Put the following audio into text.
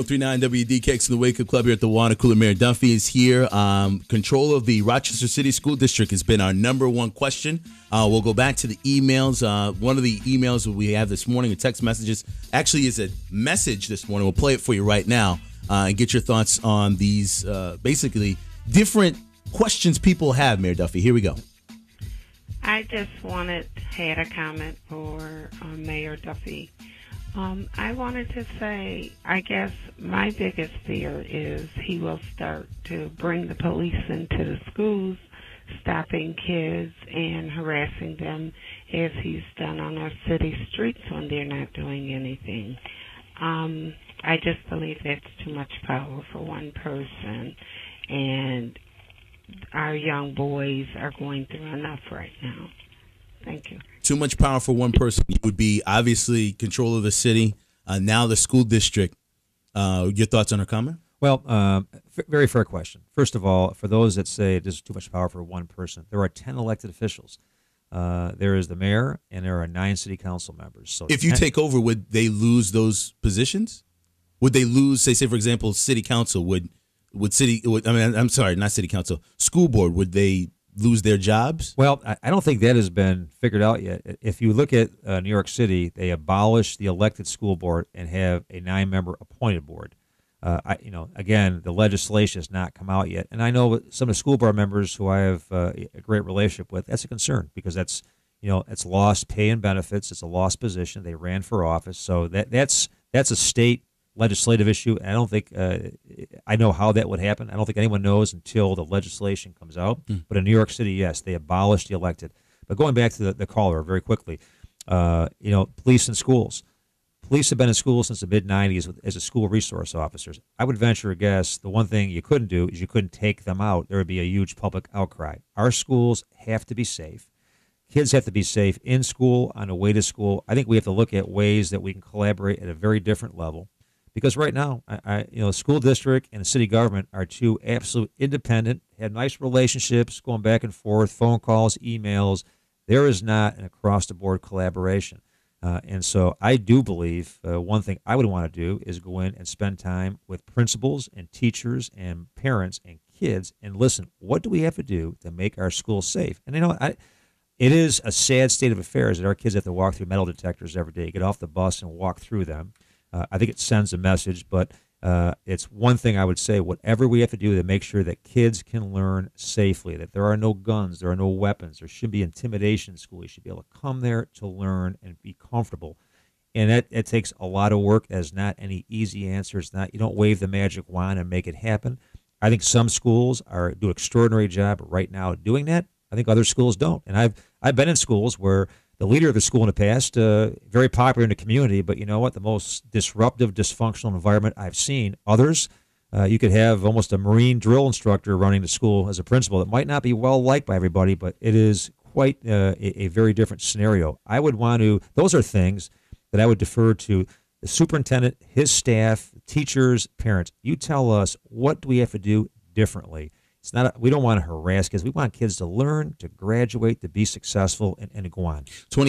1039 WDKX in the Wake Up Club here at the Water Cooler. Mayor Duffy is here. Control of the Rochester City School District has been our number one question. We'll go back to the emails. One of the emails that we have this morning, text messages, actually is a message this morning. We'll play it for you right now and get your thoughts on these basically different questions people have, Mayor Duffy. Here we go. I just had a comment for Mayor Duffy. I wanted to say, I guess my biggest fear is he will start to bring the police into the schools, stopping kids and harassing them as he's done on our city streets when they're not doing anything. I just believe that's too much power for one person, and our young boys are going through enough right now. Thank you. Too much power for one person. You would be obviously control of the city, now the school district. Your thoughts on her comment? Well, very fair question. First of all, for those that say there's too much power for one person, there are 10 elected officials. There is the mayor, and there are 9 city council members. So if you take over, would they lose those positions? Would they lose, say for example, city council? Not city council, school board, would they lose their jobs? Well, I don't think that has been figured out yet. If you look at New York City, they abolished the elected school board and have a 9-member appointed board. Again, the legislation has not come out yet, and I know some of the school board members who I have a great relationship with. That's a concern because it's lost pay and benefits. It's a lost position. They ran for office, so that's a state legislative issue. And I don't think I know how that would happen. I don't think anyone knows until the legislation comes out. But in New York City, yes, they abolished the elected. But going back to the caller very quickly, police and schools. Police have been in schools since the mid-'90s as a school resource officers. I would venture a guess the one thing you couldn't do is you couldn't take them out. There would be a huge public outcry. Our schools have to be safe. Kids have to be safe in school, on the way to school. I think we have to look at ways that we can collaborate at a very different level. Because right now, school district and the city government are two absolute independent, have nice relationships, going back and forth, phone calls, emails. There is not an across-the-board collaboration. And so I do believe one thing I would want to do is go in and spend time with principals and teachers and parents and kids and listen, what do we have to do to make our schools safe? And, it is a sad state of affairs that our kids have to walk through metal detectors every day, get off the bus and walk through them. I think it sends a message, but it's one thing I would say, whatever we have to do to make sure that kids can learn safely, that there are no guns, there are no weapons, there should be intimidation in school. You should be able to come there to learn and be comfortable. And it takes a lot of work. There's not any easy answers. You don't wave the magic wand and make it happen. I think some schools do an extraordinary job right now doing that. I think other schools don't. And I've been in schools where the leader of the school in the past, very popular in the community, but you know what? The most disruptive, dysfunctional environment I've seen. Others, you could have almost a Marine drill instructor running the school as a principal. That might not be well liked by everybody, but it is quite a very different scenario. Those are things that I would defer to the superintendent, his staff, teachers, parents. You tell us, what do we have to do differently? We don't want to harass kids. We want kids to learn, to graduate, to be successful, and to go on.